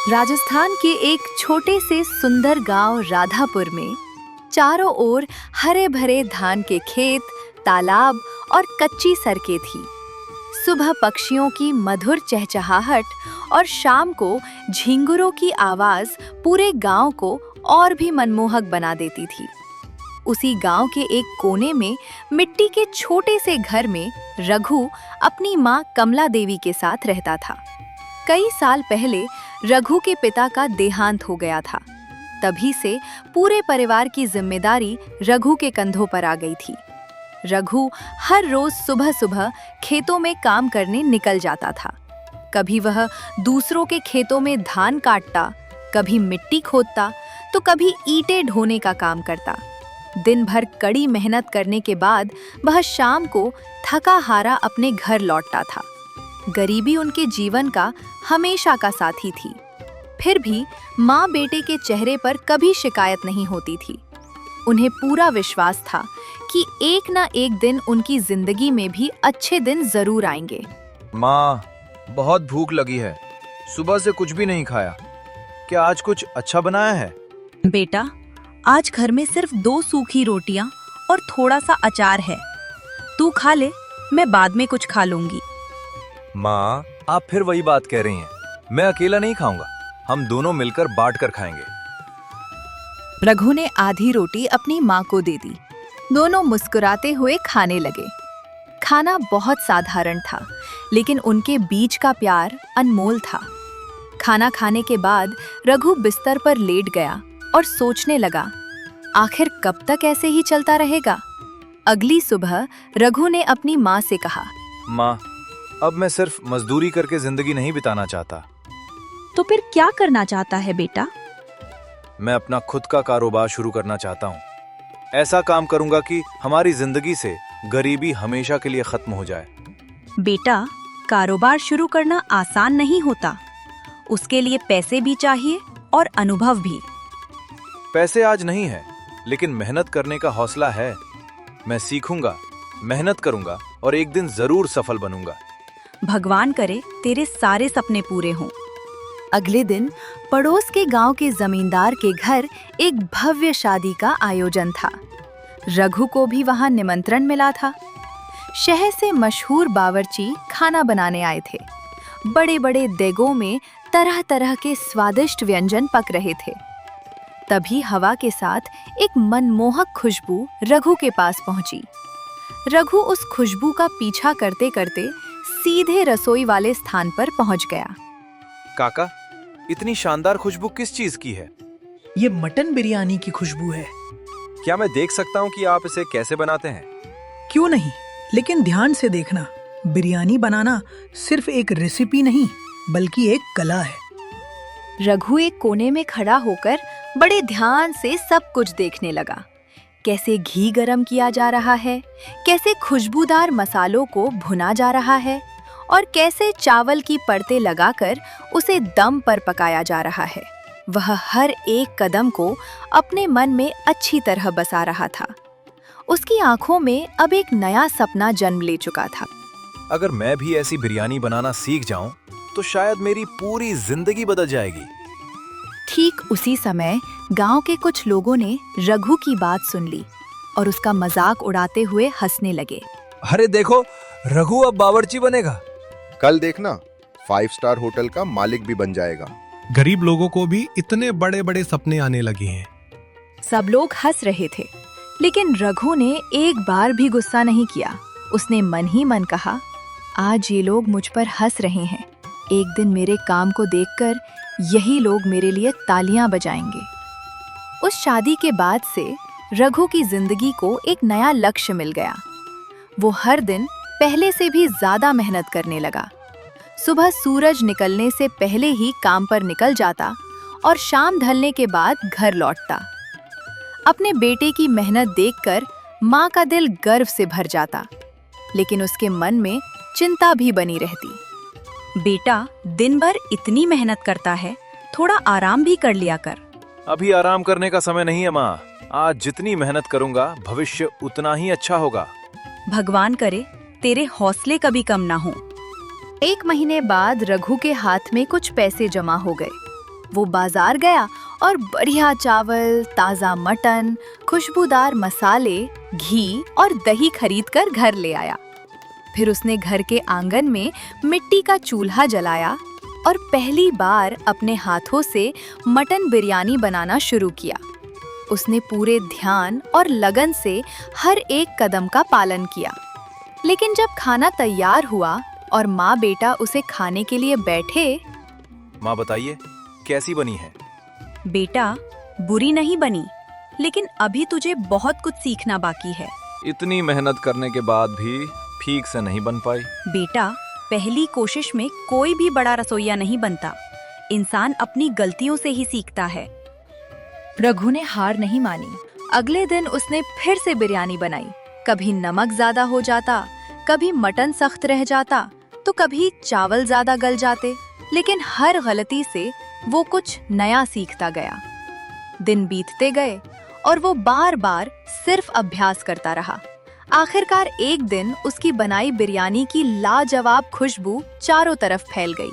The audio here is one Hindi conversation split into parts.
राजस्थान के एक छोटे से सुंदर गांव राधापुर में चारों ओर हरे भरे धान के खेत, तालाब और कच्ची सड़कें थी। सुबह पक्षियों की मधुर चहचहाहट और शाम को झिंगुरों की आवाज पूरे गांव को और भी मनमोहक बना देती थी। उसी गांव के एक कोने में मिट्टी के छोटे से घर में रघु अपनी मां कमला देवी के साथ रहता था। कई साल पहले रघु के पिता का देहांत हो गया था। तभी से पूरे परिवार की जिम्मेदारी रघु के कंधों पर आ गई थी। रघु हर रोज सुबह सुबह खेतों में काम करने निकल जाता था। कभी वह दूसरों के खेतों में धान काटता, कभी मिट्टी खोदता, तो कभी ईंटें ढोने का काम करता। दिन भर कड़ी मेहनत करने के बाद वह शाम को थका हारा अपने घर लौटता था। गरीबी उनके जीवन का हमेशा का साथी थी। फिर भी माँ बेटे के चेहरे पर कभी शिकायत नहीं होती थी। उन्हें पूरा विश्वास था कि एक ना एक दिन उनकी जिंदगी में भी अच्छे दिन जरूर आएंगे। माँ, बहुत भूख लगी है। सुबह से कुछ भी नहीं खाया। क्या आज कुछ अच्छा बनाया है? बेटा, आज घर में सिर्फ 2 सूखी रोटियां और थोड़ा सा अचार है। तू खा ले, मैं बाद में कुछ खा लूंगी। माँ, आप फिर वही बात कह रही हैं। मैं अकेला नहीं खाऊंगा, हम दोनों मिलकर बांट कर खाएंगे। रघु ने आधी रोटी अपनी माँ को दे दी। दोनों मुस्कुराते हुए खाने लगे। खाना बहुत साधारण था, लेकिन उनके बीच का प्यार अनमोल था। खाना खाने के बाद रघु बिस्तर पर लेट गया और सोचने लगा, आखिर कब तक ऐसे ही चलता रहेगा। अगली सुबह रघु ने अपनी माँ से कहा, माँ, अब मैं सिर्फ मजदूरी करके जिंदगी नहीं बिताना चाहता। तो फिर क्या करना चाहता है बेटा? मैं अपना खुद का कारोबार शुरू करना चाहता हूँ। ऐसा काम करूंगा कि हमारी जिंदगी से गरीबी हमेशा के लिए खत्म हो जाए। बेटा, कारोबार शुरू करना आसान नहीं होता। उसके लिए पैसे भी चाहिए और अनुभव भी। पैसे आज नहीं है, लेकिन मेहनत करने का हौसला है। मैं सीखूंगा, मेहनत करूंगा और एक दिन जरूर सफल बनूंगा। भगवान करे तेरे सारे सपने पूरे हों। अगले दिन पड़ोस के गांव के जमींदार के घर एक भव्य शादी का आयोजन था। रघु को भी वहां निमंत्रण मिला था। शहर से मशहूर बावर्ची खाना बनाने आए थे। बड़े बड़े देगों में तरह तरह के स्वादिष्ट व्यंजन पक रहे थे। तभी हवा के साथ एक मनमोहक खुशबू रघु के पास पहुंची। रघु उस खुशबू का पीछा करते करते सीधे रसोई वाले स्थान पर पहुंच गया। काका, इतनी शानदार खुशबू किस चीज की है? ये मटन बिरयानी की खुशबू है। क्या मैं देख सकता हूँ कि आप इसे कैसे बनाते हैं? क्यों नहीं, लेकिन ध्यान से देखना। बिरयानी बनाना सिर्फ एक रेसिपी नहीं, बल्कि एक कला है। रघु एक कोने में खड़ा होकर बड़े ध्यान से सब कुछ देखने लगा। कैसे घी गरम किया जा रहा है, कैसे खुशबूदार मसालों को भुना जा रहा है और कैसे चावल की परतें लगाकर उसे दम पर पकाया जा रहा है। वह हर एक कदम को अपने मन में अच्छी तरह बसा रहा था। उसकी आंखों में अब एक नया सपना जन्म ले चुका था। अगर मैं भी ऐसी बिरयानी बनाना सीख जाऊं, तो शायद मेरी पूरी जिंदगी बदल जाएगी। ठीक उसी समय गांव के कुछ लोगों ने रघु की बात सुन ली और उसका मजाक उड़ाते हुए हंसने लगे। अरे देखो, रघु अब बावर्ची बनेगा। कल देखना, 5 स्टार होटल का मालिक भी बन जाएगा। गरीब लोगों को भी इतने बड़े बड़े सपने आने लगे हैं। सब लोग हंस रहे थे, लेकिन रघु ने एक बार भी गुस्सा नहीं किया। उसने मन ही मन कहा, आज ये लोग मुझ पर हंस रहे हैं, एक दिन मेरे काम को देखकर यही लोग मेरे लिए तालियां बजाएंगे। उस शादी के बाद से रघु की जिंदगी को एक नया लक्ष्य मिल गया। वो हर दिन पहले से भी ज्यादा मेहनत करने लगा। सुबह सूरज निकलने से पहले ही काम पर निकल जाता और शाम ढलने के बाद घर लौटता। अपने बेटे की मेहनत देखकर माँ का दिल गर्व से भर जाता, लेकिन उसके मन में चिंता भी बनी रहती। बेटा, दिन भर इतनी मेहनत करता है, थोड़ा आराम भी कर लिया कर। अभी आराम करने का समय नहीं है माँ। आज जितनी मेहनत करूंगा, भविष्य उतना ही अच्छा होगा। भगवान करे तेरे हौसले कभी कम ना हो। 1 महीने बाद रघु के हाथ में कुछ पैसे जमा हो गए। वो बाजार गया और बढ़िया चावल, ताज़ा मटन, खुशबूदार मसाले, घी और दही खरीदकर घर ले आया। फिर उसने घर के आंगन में मिट्टी का चूल्हा जलाया और पहली बार अपने हाथों से मटन बिरयानी बनाना शुरू किया। उसने पूरे ध्यान और लगन से हर एक कदम का पालन किया। लेकिन जब खाना तैयार हुआ और माँ बेटा उसे खाने के लिए बैठे, माँ बताइए कैसी बनी है? बेटा, बुरी नहीं बनी, लेकिन अभी तुझे बहुत कुछ सीखना बाकी है। इतनी मेहनत करने के बाद भी ठीक से नहीं बन पाई। बेटा, पहली कोशिश में कोई भी बड़ा रसोइया नहीं बनता। इंसान अपनी गलतियों से ही सीखता है। रघु ने हार नहीं मानी। अगले दिन उसने फिर से बिरयानी बनाई। कभी नमक ज्यादा हो जाता, कभी मटन सख्त रह जाता, तो कभी चावल ज्यादा गल जाते, लेकिन हर गलती से वो कुछ नया सीखता गया। दिन बीतते गए और वो बार बार सिर्फ अभ्यास करता रहा। आखिरकार एक दिन उसकी बनाई बिरयानी की लाजवाब खुशबू चारों तरफ फैल गई।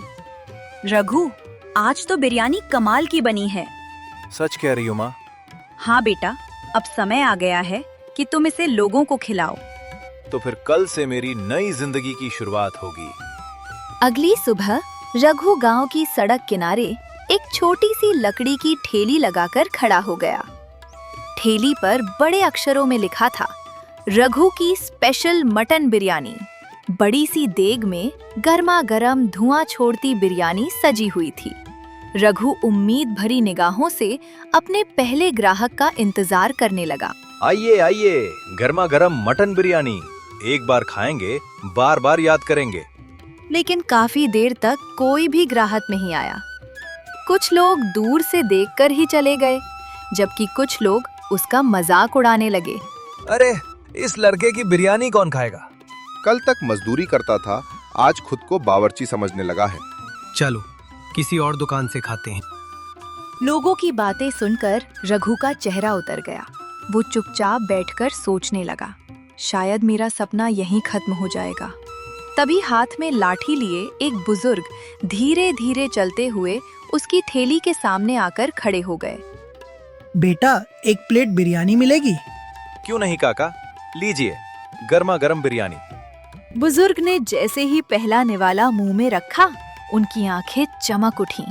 रघु, आज तो बिरयानी कमाल की बनी है। सच कह रही हो माँ? हाँ बेटा, अब समय आ गया है कि तुम इसे लोगों को खिलाओ। तो फिर कल से मेरी नई जिंदगी की शुरुआत होगी। अगली सुबह रघु गांव की सड़क किनारे एक छोटी सी लकड़ी की ठेली लगाकर खड़ा हो गया। ठेली पर बड़े अक्षरों में लिखा था, रघु की स्पेशल मटन बिरयानी। बड़ी सी देग में गर्मा गर्म धुआं छोड़ती बिरयानी सजी हुई थी। रघु उम्मीद भरी निगाहों से अपने पहले ग्राहक का इंतजार करने लगा। आइए आइए, गर्मा गर्म मटन बिरयानी, एक बार खाएंगे बार बार याद करेंगे। लेकिन काफी देर तक कोई भी ग्राहक नहीं आया। कुछ लोग दूर से देखकर ही चले गए, जबकि कुछ लोग उसका मजाक उड़ाने लगे। अरे, इस लड़के की बिरयानी कौन खाएगा? कल तक मजदूरी करता था, आज खुद को बावर्ची समझने लगा है। चलो किसी और दुकान से खाते हैं। लोगों की बातें सुनकर रघु का चेहरा उतर गया। वो चुपचाप बैठकर सोचने लगा, शायद मेरा सपना यहीं खत्म हो जाएगा। तभी हाथ में लाठी लिए एक बुजुर्ग धीरे धीरे चलते हुए उसकी ठेली के सामने आकर खड़े हो गए। बेटा, एक प्लेट बिरयानी मिलेगी? क्यों नहीं काका, लीजिए गर्मा गर्म बिरयानी। बुजुर्ग ने जैसे ही पहला निवाला मुंह में रखा, उनकी आंखें चमक उठी।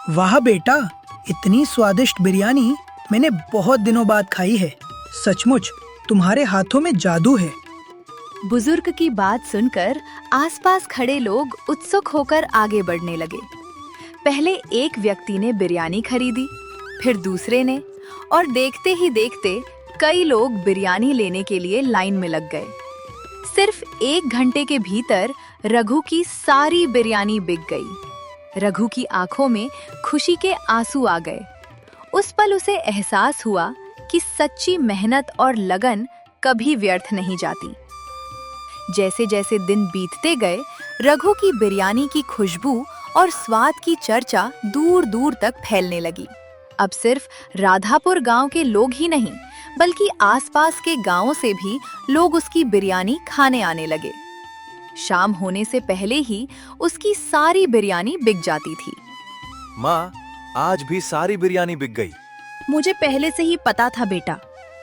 वाह बेटा, इतनी स्वादिष्ट बिरयानी मैंने बहुत दिनों बाद खाई है। सचमुच तुम्हारे हाथों में जादू है। बुजुर्ग की बात सुनकर आसपास खड़े लोग उत्सुक होकर आगे बढ़ने लगे। पहले एक व्यक्ति ने बिरयानी खरीदी, फिर दूसरे ने, और देखते ही देखते कई लोग बिरयानी लेने के लिए लाइन में लग गए। सिर्फ 1 घंटे के भीतर रघु की सारी बिरयानी बिक गई। रघु की आंखों में खुशी के आंसू आ गए। उस पल उसे एहसास हुआ कि सच्ची मेहनत और लगन कभी व्यर्थ नहीं जाती। जैसे जैसे दिन बीतते गए, रघु की बिरयानी की खुशबू और स्वाद की चर्चा दूर दूर तक फैलने लगी। अब सिर्फ राधापुर गांव के लोग ही नहीं, बल्कि आसपास के गांवों से भी लोग उसकी बिरयानी खाने आने लगे। शाम होने से पहले ही उसकी सारी बिरयानी बिक जाती थी। माँ, आज भी सारी बिरयानी बिक गई। मुझे पहले से ही पता था बेटा,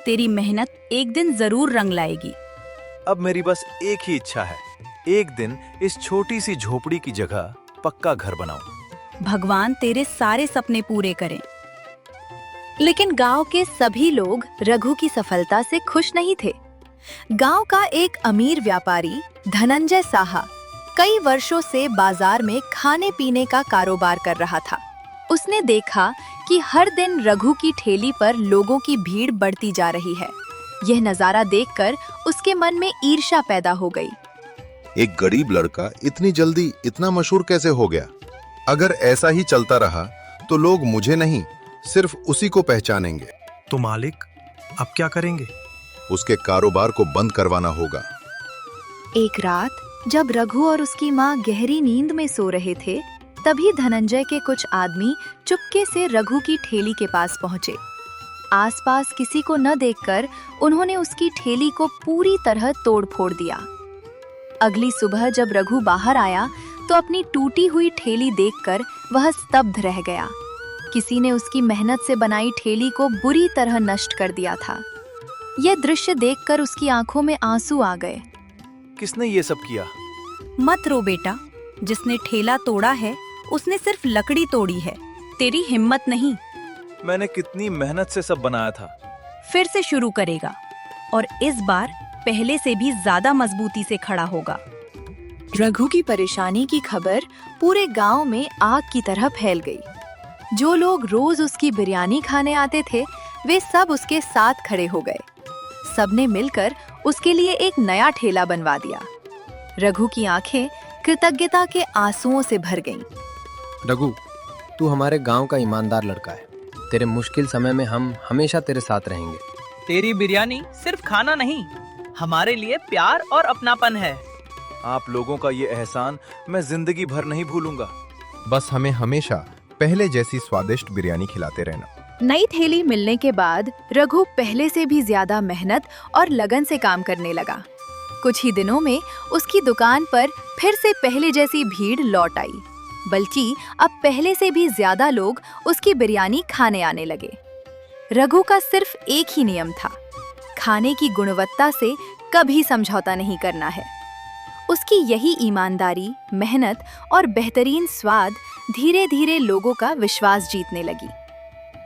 तेरी मेहनत एक दिन जरूर रंग लाएगी। अब मेरी बस एक ही इच्छा है, एक दिन इस छोटी सी झोपड़ी की जगह पक्का घर बनाऊं। भगवान तेरे सारे सपने पूरे करें। लेकिन गांव के सभी लोग रघु की सफलता से खुश नहीं थे। गांव का एक अमीर व्यापारी धनंजय साहा कई वर्षों से बाजार में खाने पीने का कारोबार कर रहा था। उसने देखा कि हर दिन रघु की ठेली पर लोगों की भीड़ बढ़ती जा रही है। यह नजारा देखकर उसके मन में ईर्ष्या पैदा हो गई। एक गरीब लड़का इतनी जल्दी इतना मशहूर कैसे हो गया? अगर ऐसा ही चलता रहा तो लोग मुझे नहीं, सिर्फ उसी को पहचानेंगे। तो मालिक, अब क्या करेंगे? उसके कारोबार को बंद करवाना होगा। एक रात जब रघु और उसकी माँ गहरी नींद में सो रहे थे, तभी धनंजय के कुछ आदमी चुपके से रघु की ठेली के पास पहुंचे। आसपास किसी को न देखकर उन्होंने उसकी ठेली को पूरी तरह तोड़-फोड़ दिया। अगली सुबह जब रघु बाहर आया तो अपनी टूटी हुई ठेली देखकर वह स्तब्ध रह गया। किसी ने उसकी मेहनत से बनाई ठेली को बुरी तरह नष्ट कर दिया था। यह दृश्य देखकर उसकी आंखों में आंसू आ गए। किसने ये सब किया? मत रो बेटा, जिसने ठेला तोड़ा है उसने सिर्फ लकड़ी तोड़ी है, तेरी हिम्मत नहीं। मैंने कितनी मेहनत से सब बनाया था। फिर से शुरू करेगा और इस बार पहले से भी ज्यादा मजबूती से खड़ा होगा। रघु की परेशानी की खबर पूरे गांव में आग की तरह फैल गई। जो लोग रोज उसकी बिरयानी खाने आते थे वे सब उसके साथ खड़े हो गए। सबने मिलकर उसके लिए एक नया ठेला बनवा दिया। रघु की आंखें कृतज्ञता के आंसुओं से भर गईं। रघु, तू हमारे गांव का ईमानदार लड़का है। तेरे मुश्किल समय में हम हमेशा तेरे साथ रहेंगे। तेरी बिरयानी सिर्फ खाना नहीं, हमारे लिए प्यार और अपनापन है। आप लोगों का ये एहसान मैं जिंदगी भर नहीं भूलूंगा। बस हमें हमेशा पहले जैसी स्वादिष्ट बिरयानी खिलाते रहना। नई थैली मिलने के बाद रघु पहले से भी ज्यादा मेहनत और लगन से काम करने लगा। कुछ ही दिनों में उसकी दुकान पर फिर से पहले जैसी भीड़ लौट आई, बल्कि अब पहले से भी ज्यादा लोग उसकी बिरयानी खाने आने लगे। रघु का सिर्फ एक ही नियम था, खाने की गुणवत्ता से कभी समझौता नहीं करना है। उसकी यही ईमानदारी, मेहनत और बेहतरीन स्वाद धीरे धीरे लोगों का विश्वास जीतने लगी।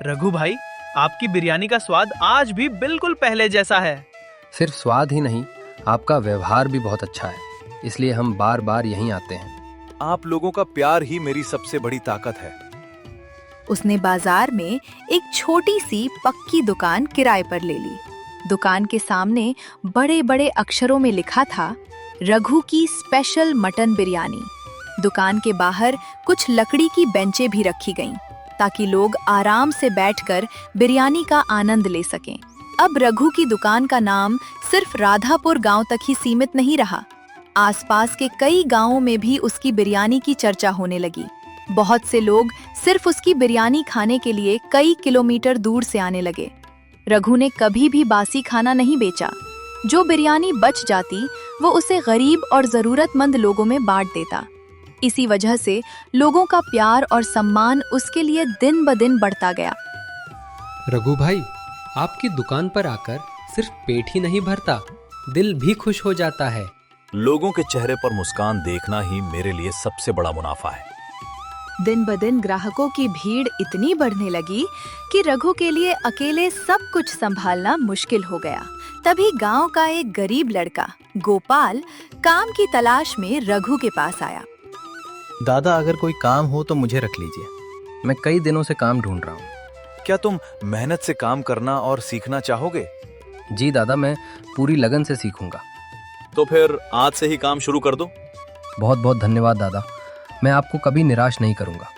रघु भाई, आपकी बिरयानी का स्वाद आज भी बिल्कुल पहले जैसा है। सिर्फ स्वाद ही नहीं, आपका व्यवहार भी बहुत अच्छा है, इसलिए हम बार बार यहीं आते हैं। आप लोगों का प्यार ही मेरी सबसे बड़ी ताकत है। उसने बाजार में एक छोटी सी पक्की दुकान किराए पर ले ली। दुकान के सामने बड़े बड़े अक्षरों में लिखा था, रघु की स्पेशल मटन बिरयानी। दुकान के बाहर कुछ लकड़ी की बेंचें भी रखी गईं, ताकि लोग आराम से बैठकर बिरयानी का आनंद ले सकें। अब रघु की दुकान का नाम सिर्फ राधापुर गांव तक ही सीमित नहीं रहा। आसपास के कई गांवों में भी उसकी बिरयानी की चर्चा होने लगी। बहुत से लोग सिर्फ उसकी बिरयानी खाने के लिए कई किलोमीटर दूर से आने लगे। रघु ने कभी भी बासी खाना नहीं बेचा। जो बिरयानी बच जाती वो उसे गरीब और जरूरतमंद लोगों में बांट देता। इसी वजह से लोगों का प्यार और सम्मान उसके लिए दिन ब दिन बढ़ता गया। रघु भाई, आपकी दुकान पर आकर सिर्फ पेट ही नहीं भरता, दिल भी खुश हो जाता है। लोगों के चेहरे पर मुस्कान देखना ही मेरे लिए सबसे बड़ा मुनाफा है। दिन ब दिन ग्राहकों की भीड़ इतनी बढ़ने लगी कि रघु के लिए अकेले सब कुछ संभालना मुश्किल हो गया। तभी गांव का एक गरीब लड़का गोपाल काम की तलाश में रघु के पास आया। दादा, अगर कोई काम हो तो मुझे रख लीजिए। मैं कई दिनों से काम ढूंढ रहा हूँ। क्या तुम मेहनत से काम करना और सीखना चाहोगे? जी दादा, मैं पूरी लगन से सीखूंगा। तो फिर आज से ही काम शुरू कर दो। बहुत बहुत धन्यवाद दादा, मैं आपको कभी निराश नहीं करूंगा।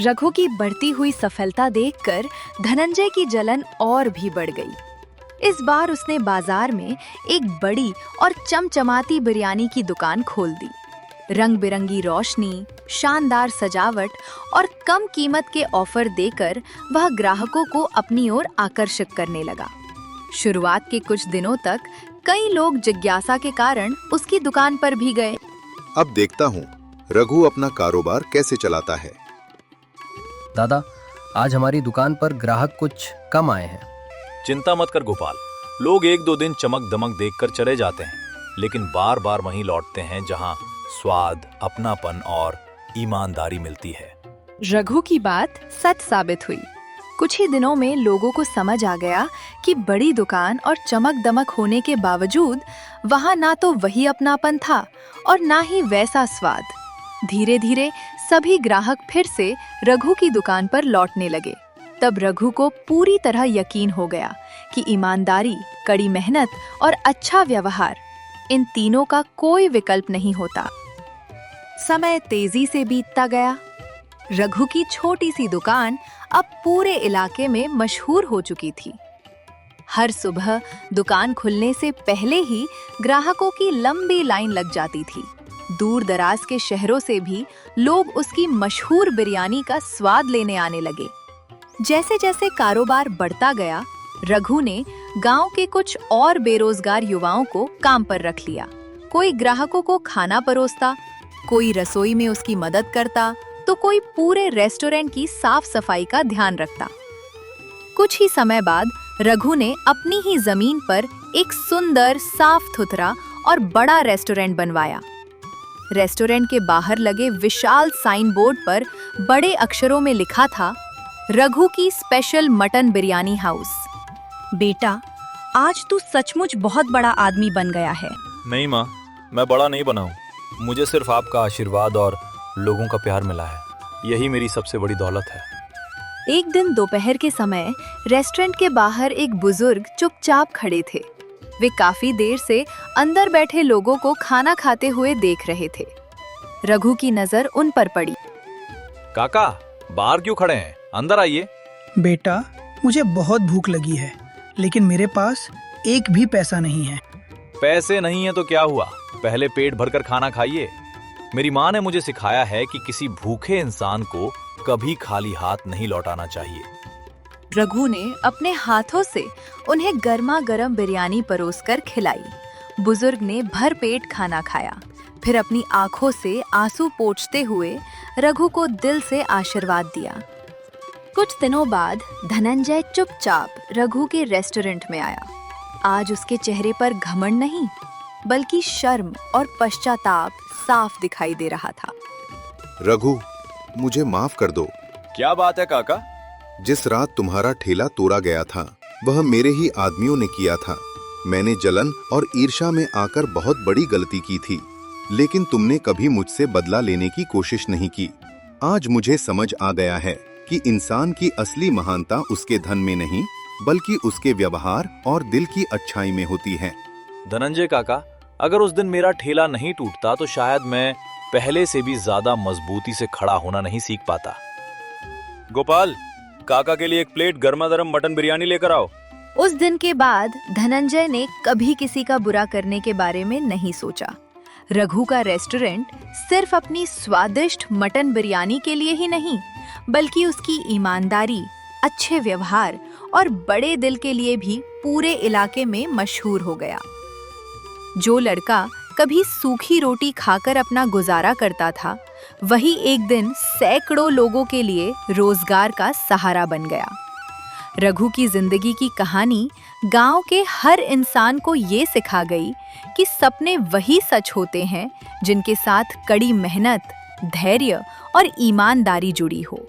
रघु की बढ़ती हुई सफलता देखकर धनंजय की जलन और भी बढ़ गई। इस बार उसने बाजार में एक बड़ी और चमचमाती बिरयानी की दुकान खोल दी। रंग बिरंगी रोशनी, शानदार सजावट और कम कीमत के ऑफर देकर वह ग्राहकों को अपनी ओर आकर्षित करने लगा। शुरुआत के कुछ दिनों तक कई लोग जिज्ञासा के कारण उसकी दुकान पर भी गए। अब देखता हूँ रघु अपना कारोबार कैसे चलाता है। दादा, आज हमारी दुकान पर ग्राहक कुछ कम आए हैं। चिंता मत कर गोपाल, लोग एक दो दिन चमक दमक देखकर चले जाते हैं, लेकिन बार बार वहीं लौटते हैं जहां स्वाद, अपनापन और ईमानदारी मिलती है। रघु की बात सच साबित हुई। कुछ ही दिनों में लोगों को समझ आ गया कि बड़ी दुकान और चमक दमक होने के बावजूद वहां ना तो वही अपनापन था और ना ही वैसा स्वाद। धीरे धीरे सभी ग्राहक फिर से रघु की दुकान पर लौटने लगे। तब रघु को पूरी तरह यकीन हो गया कि ईमानदारी, कड़ी मेहनत और अच्छा व्यवहार, इन तीनों का कोई विकल्प नहीं होता। समय तेजी से बीतता गया। रघु की छोटी सी दुकान अब पूरे इलाके में मशहूर हो चुकी थी। हर सुबह दुकान खुलने से पहले ही ग्राहकों की लंबी लाइन लग जाती थी। दूर दराज के शहरों से भी लोग उसकी मशहूर बिरयानी का स्वाद लेने आने लगे। जैसे जैसे कारोबार बढ़ता गया, रघु ने गांव के कुछ और बेरोजगार युवाओं को काम पर रख लिया। कोई ग्राहकों को खाना परोसता, कोई रसोई में उसकी मदद करता तो कोई पूरे रेस्टोरेंट की साफ सफाई का ध्यान रखता। कुछ ही समय बाद रघु ने अपनी ही जमीन पर एक सुंदर, साफ सुथरा और बड़ा रेस्टोरेंट बनवाया। रेस्टोरेंट के बाहर लगे विशाल साइन बोर्ड पर बड़े अक्षरों में लिखा था, रघु की स्पेशल मटन बिरयानी हाउस। बेटा, आज तू सचमुच बहुत बड़ा आदमी बन गया है। नहीं माँ, मैं बड़ा नहीं बना हूँ। मुझे सिर्फ आपका आशीर्वाद और लोगों का प्यार मिला है। यही मेरी सबसे बड़ी दौलत है। एक दिन दोपहर के समय रेस्टोरेंट के बाहर एक बुजुर्ग चुपचाप खड़े थे। वे काफी देर से अंदर बैठे लोगों को खाना खाते हुए देख रहे थे। रघु की नजर उन पर पड़ी। काका, बाहर क्यों खड़े हैं? अंदर आइए। बेटा, मुझे बहुत भूख लगी है, लेकिन मेरे पास एक भी पैसा नहीं है। पैसे नहीं है तो क्या हुआ, पहले पेट भरकर खाना खाइए। मेरी माँ ने मुझे सिखाया है कि किसी भूखे इंसान को कभी खाली हाथ नहीं लौटाना चाहिए। रघु ने अपने हाथों से उन्हें गर्मा गर्म बिरयानी परोसकर खिलाई। बुजुर्ग ने भरपेट खाना खाया, फिर अपनी आंखों से आंसू पोंछते हुए रघु को दिल से आशीर्वाद दिया। कुछ दिनों बाद धनंजय चुपचाप रघु के रेस्टोरेंट में आया। आज उसके चेहरे पर घमंड नहीं, बल्कि शर्म और पश्चाताप साफ दिखाई दे रहा था। रघु, मुझे माफ कर दो। क्या बात है काका? जिस रात तुम्हारा ठेला तोड़ा गया था, वह मेरे ही आदमियों ने किया था। मैंने जलन और ईर्ष्या में आकर बहुत बड़ी गलती की थी, लेकिन तुमने कभी मुझसे बदला लेने की कोशिश नहीं की। आज मुझे समझ आ गया है कि इंसान की असली महानता उसके धन में नहीं, बल्कि उसके व्यवहार और दिल की अच्छाई में होती है। धनंजय काका, अगर उस दिन मेरा ठेला नहीं टूटता तो शायद मैं पहले से भी ज्यादा मजबूती से खड़ा होना नहीं सीख पाता। गोपाल, काका के लिए एक प्लेट गर्मा गर्म मटन बिरयानी लेकर आओ। उस दिन के बाद धनंजय ने कभी किसी का बुरा करने के बारे में नहीं सोचा। रघु का रेस्टोरेंट सिर्फ अपनी स्वादिष्ट मटन बिरयानी के लिए ही नहीं, बल्कि उसकी ईमानदारी, अच्छे व्यवहार और बड़े दिल के लिए भी पूरे इलाके में मशहूर हो गया। जो लड़का कभी सूखी रोटी खाकर अपना गुजारा करता था, वही एक दिन सैकड़ों लोगों के लिए रोजगार का सहारा बन गया। रघु की जिंदगी की कहानी गांव के हर इंसान को ये सिखा गई कि सपने वही सच होते हैं जिनके साथ कड़ी मेहनत, धैर्य और ईमानदारी जुड़ी हो।